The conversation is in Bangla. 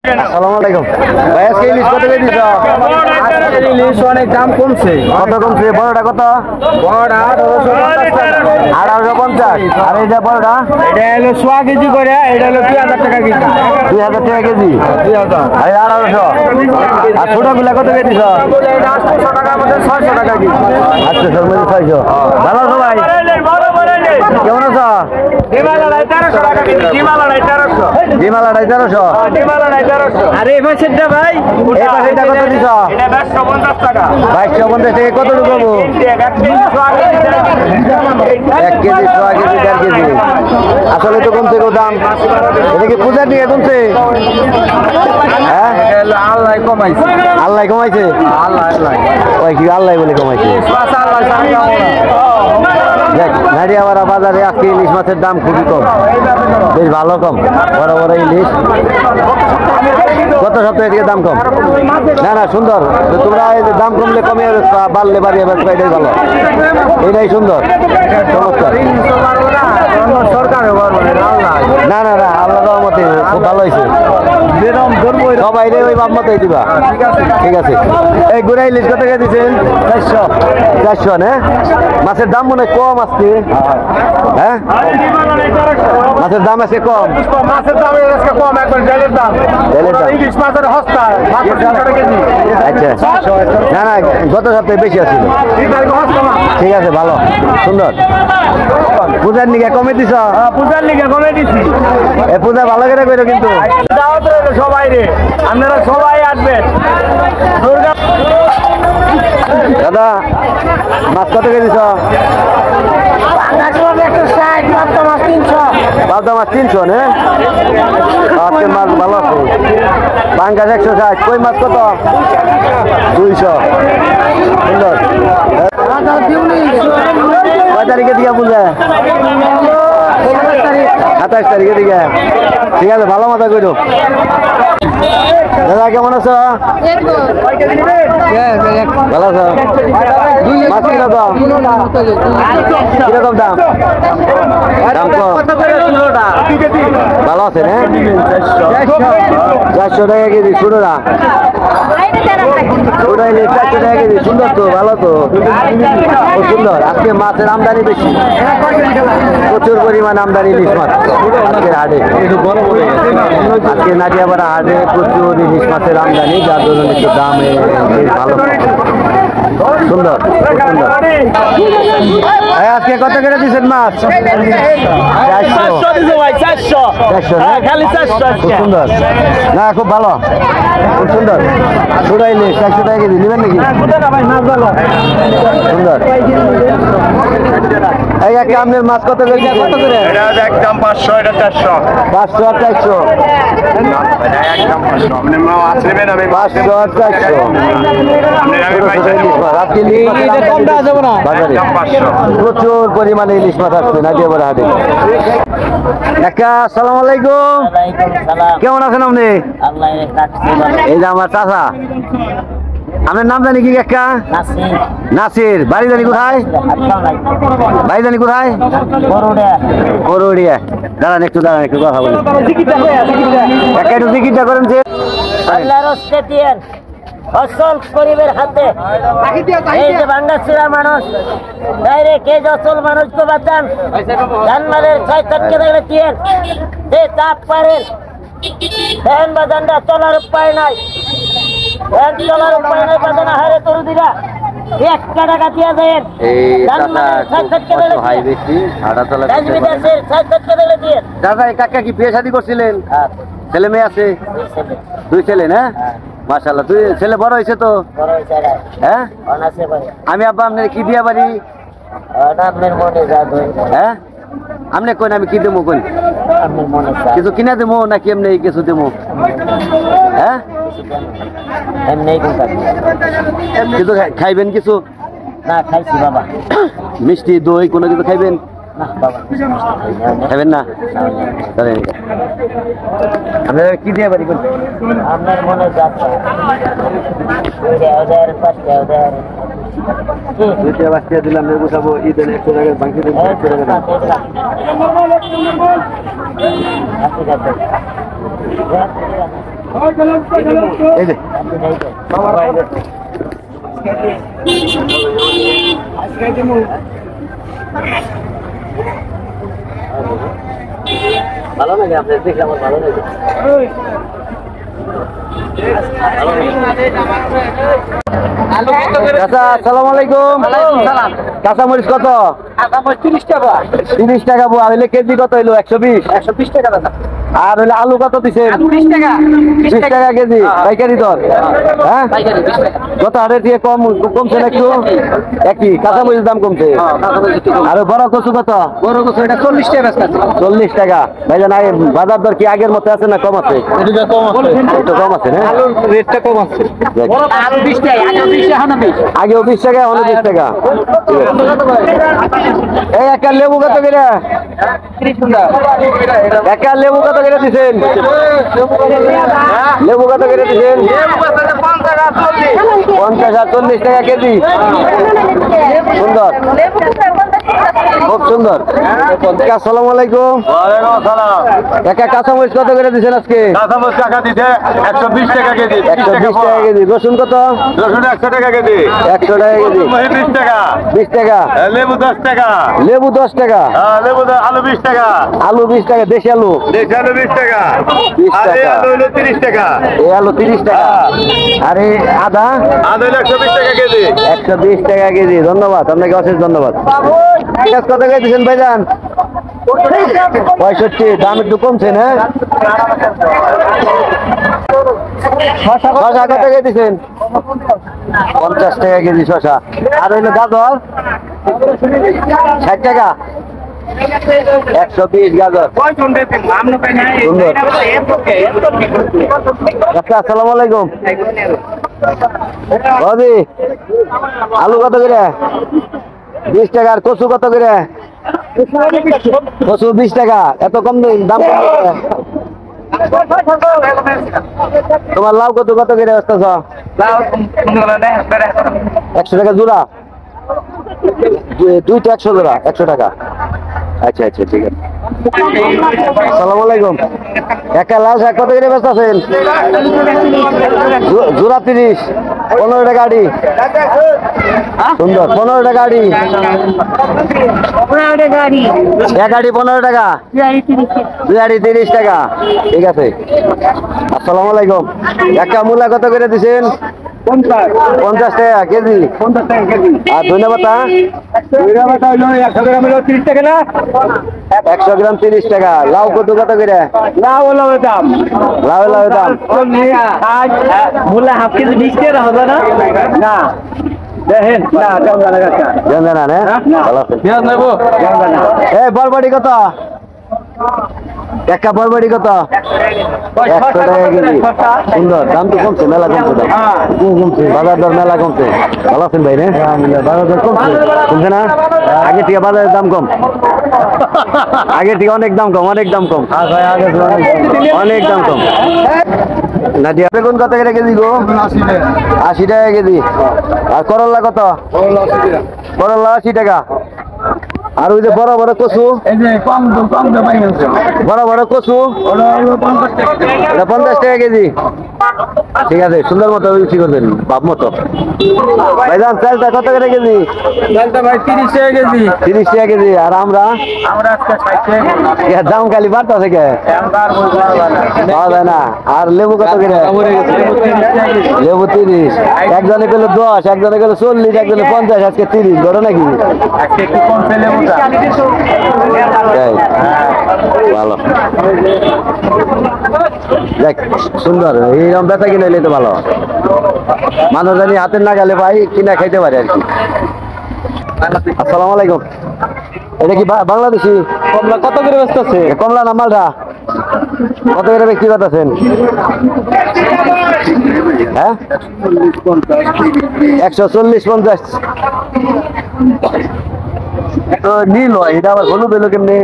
আসসালামু আলাইকুম ভাই, আজকে ইলিশ কত করে দিছো? আজকের ইলিশ অনেক দাম কমছে। কত কমছে? বড়টা কত? বড়টা 1850। আর এটা বড়টা? এটা হলো 100 কেজি করে, এটা হলো 2000 টাকা কেজি। 2000 টাকা কেজি। 2000। আর 1800। আর ছোটগুলা কত করে দিছো? এটা 800 টাকার মধ্যে 600 টাকা কেজি। 800 এর মধ্যে 600। ভালো আছো ভাই? কেমন আছো? ডিমালাড়াই 1300 টাকা কেজি। ডিমালাড়াই 1300। ডিমালাড়াই 1300। ডিমালাড়াই 1300। আরে এই পাশেরটা ভাই, এই পাশেরটা কত দিছো? এটা 250 টাকা। 250 থেকে কতটুকু পাবো? 1 KG 100 KG. 1 KG 100 KG 1.5 KG. আসলে তো কমছে গো দাম। এটা কি পূজার দিকে কমছে? হ্যাঁ, এটা হলো আল্লাহ কমাইছে। আল্লাহ কমাইছে। আল্লাহ ওই কি আল্লাহ বলে কমাইছে? আল্লাহ সামনে দেখ নারিয়াপাড়া বাজারে আজকে ইলিশ মাছের দাম খুবই কম, বেশ ভালো কম। বড় বড় ইলিশ গত সপ্তাহে থেকে দাম কম। না না, সুন্দর। তো তোমরা এই যে দাম কমলে কমে বাড়লে বাড়িয়ে বেচবা, এটাই ভালো, এটাই সুন্দর, চমৎকার। সরকার না না না, আল্লাহ রহমতে খুব ভালো হয়েছে। সবাই রে ওই বাপ মতোই দিবা। ঠিক আছে। এই গুড়া ইলিশ কত টাকা দিচ্ছেন? 400। 400 না? মাছের দাম মনে হয় কম আজকে। হ্যাঁ, মাছের দাম আছে কম। মাছের দাম আজকে কম, একবার জেলের দাম। তেলের দাম। ইলিশ মাছের হস্তা 500 টাকা কেজি। আচ্ছা, না না, গত সপ্তাহে বেশি আছিল। ঠিক আছে, ভালো, সুন্দর। পূজার নিকে কমে দিছ? পূজার লিগে কমে দিছি। এ পূজা ভালো করে করো কিন্তু। দাওয়াত রইলো সবাই রে, আপনারা সবাই আসবেন। দুর্গা দাদা, মাছ কত করে দিছ? পাবদা মাছ 300 না? আজকের মাছ ভালো আছে। পাঙ্গাস 160। কই মাছ কত? 200। সুন্দর। কয় তারিখে দিকে পূজা? 27 তারিখে দিকে। ঠিক আছে, ভালো মতো করো। দাদা কেমন আছো? ভালো আছো? মাছ কিরকম? কিরকম দাম? দাম কম, ভালো আছে না? 400 টাকা কেজি। ছোটরা ছোটা ইলিশ 400 টাকা কেজি। সুন্দর তো, ভালো তো, খুব সুন্দর। আজকে মাছের আমদানি বেশি, প্রচুর পরিমাণ আমদানি ইলিশ মাছ আজকের হাটে। আজকে নাটিয়াপাড়া হাটে প্রচুর ইলিশ মাছের আমদানি, যার জন্য একটু দামে বেশ ভালো, সুন্দর, খুব সুন্দর। আজকে কত করে দিচ্ছেন মাছ? 400। 400 না? খুব সুন্দর, না খুব ভালো, খুব সুন্দর। ছোটা ইলিশ 400 টাকা কেজি। নেবেন নাকি? সুন্দর। এই একটা আপনার মাছ কত করে? কত করে? একদম 500, এটা 400। 500 আর 400। 500 আর 400। আজকে ইলিশ বাজারে প্রচুর পরিমাণে ইলিশ মাছ আসছে নাটিয়াপাড়া হাটে। কাকা আসসালামু আলাইকুম, কেমন আছেন আপনি? এই যে আমার চাচা, আপনার নাম জানি কি কাকা? নাসির। বাড়ি জানি কোথায়? বাড়ি জানি কোথায়? করুড়িয়া। দাঁড়ান একটু, দাঁড়ান একটু কথা বলি। কাকা একটু জিজ্ঞাসা করেন যে অসল গরিবের হাতে এই যে ভাঙ্গাচুরা মানুষ ডাইরেক্ট এই অসল মানুষকে বাঁচান। জানমালের 6-7 দেখলে দিয়ে যে চাপ পারেন ভ্যান বাজানটা চলার উপায় নাই, ভ্যান চলার উপায় নাই। বাজান হারে তরু দিরা 1 টাকা দিয়ে দেন। জানমালের 6-7 দেখলে দিয়ে দাদা। কাকা কি বিয়ে শাদী করছিলেন? ছেলে মেয়ে আছে? 2 ছেলে না? মাশাআল্লাহ। 2 ছেলে বড় হয়েছে তো? হ্যাঁ, আমি আব্বা আপনার কি দিয়া বাড়ি? হ্যাঁ, আপনি কোন আমি কি দেবো? কোন কিছু কিনা দেবো নাকি এমনি কিছু দেবো? হ্যাঁ, কিছু খাইবেন? কিছু না খাইছি বাবা। মিষ্টি দই কোনো কিছু খাইবেন? না বাবা খাইবেন না? আপনারা কি দিয়ে বাড়ি করবেন? আপনার মনে যাচ্ছে দুইটা বাচ্চা দিলাম, গুছাবো ঈদের 100 টাকার বাকি 100 টাকা। এই যে ভালো লাগে আপনার দেখে আমার ভালো লাগে চাচা আসসালামু আলাইকুম কাঁচা মরিচ কত 30 টাকা বুয়া হইলে কেজি কত হইলো 120 টাকা দাদা আর হইলে আলু কত দিচ্ছেন 20 টাকা কেজি পাইকারি দর হ্যাঁ কত হাটের দিয়ে কমছে না একটু একই কাঁচা মরিচের দাম কমছে আর বড় কচু কত বড় কচু এটা 40 টাকা ভাইজান বাজার দর কি আগের মতো আছে না কম আছে একটু কম আছে না আলুর রেটটা কম আছে আলু 20 টাকা আগেও 20 টাকা এখন 20 টাকা এই একটা লেবু কত করে একটা লেবু কত করে দিচ্ছেন লেবু কত করে দিচ্ছেন 50 আর 40 টাকা কেজি সুন্দর খুব সুন্দর আসসালামু আলাইকুম একটা কাঁচামরিচ কত করে দিচ্ছেন আজকে কাঁচামরিচ টাকা দিতে 120 টাকা কেজি 120 টাকা কেজি রসুন কত রসুন 100 টাকা কেজি 100 টাকা কেজি 20 টাকা 20 টাকা লেবু 10 টাকা লেবু 10 টাকা আলু 20 টাকা আলু 20 টাকা দেশি আলু দেশি আলু 20 টাকা 20 আর এই টাকা আলু হলো 30 টাকা এই আলু 30 টাকা আর এই আদা হলো 120 টাকা কেজি 120 টাকা কেজি ধন্যবাদ আপনাকে অশেষ ধন্যবাদ কত করে দিচ্ছেন ভাইজান 65 দাম একটু কমছে না শশা কত করে দিচ্ছেন 50 টাকা কেজি শশা আর হইলো গাজর 60 টাকা 120 গাজর সুন্দর আচ্ছা আসসালামু আলাইকুম বৌদি আলু কত করে 20 টাকা আর কচু কত করে কচু 20 টাকা এত কম দাম তোমার লাউ কত কত করে আসতেছ 100 টাকা জোড়া দুইটা 100 জোড়া 100 টাকা আচ্ছা আচ্ছা ঠিক আছে আসসালামু আলাইকুম একটা লাল শাক কত করে ব্যস্ত আছেন জোড়া 30 15 টাকা গাড়ি সুন্দর 15 টাকা গাড়ি এক গাড়ি 15 টাকা দুই গাড়ি 30 টাকা ঠিক আছে আসসালামু আলাইকুম একটা মূলা কত করে দিচ্ছেন 50 টাকা কেজি আর ধন্যবাদ হলো 100 গ্রাম হলো 30 টাকা না 100 গ্রাম 30 টাকা লাউ কত কত করে লাউ হলো দাম লাউ দাম মূলা হাফ কেজি 20 টাকা হবে না না দেখেন না জানা না ভালো আছে এই বরবটি কত একটা বরবটি কত 100 টাকা কেজি সুন্দর দাম তো কমছে মেলা কমছে কমছে বাজার দর মেলা কমছে ভালো আছেন ভাই রে বাজার দর কমছে না আগে থেকে বাজারের দাম কম আগে থেকে অনেক দাম কম অনেক দাম কম অনেক দাম কম নাদিয়া বেগুন কত করে কেজি গো 80 টাকা কেজি আর করলা কত করলা 80 টাকা আর ওই যে বড় বড় কচু এই যে কম পাই গেছে বড় বড় কচু ওটা হলো 50 টাকা এটা 50 টাকা কেজি ঠিক আছে সুন্দর মতো বিক্রি করবেন বাপ মতো ভাইজান চালটা কত করে কেজি চালটা ভাই 30 টাকা কেজি 30 টাকা কেজি আর আমরা আজকে 60 টাকা দাম খালি বাড়তেছে কে পাওয়া যায় না আর লেবু কত করে লেবু 30 একজনে গেলে 10 একজনে গেলে 40 একজনে 50 আজকে 30 ধরো নাকি আজকে একটু কমছে লেবুটা ভালো দেখ সুন্দর এইরকম বেচা কিনে এলে তো ভালো মানুষ জানি হাতের নাগালে পাই কিনা খাইতে পারে আর কি আসসালামু আলাইকুম এটা কি বাংলাদেশি কমলা কত করে ব্যস্ত আছে কমলা না মালটা কত করে বিক্রি করতেছেন হ্যাঁ 140-50 তো নীল হয় এটা আবার হলুদ এলো কেমনি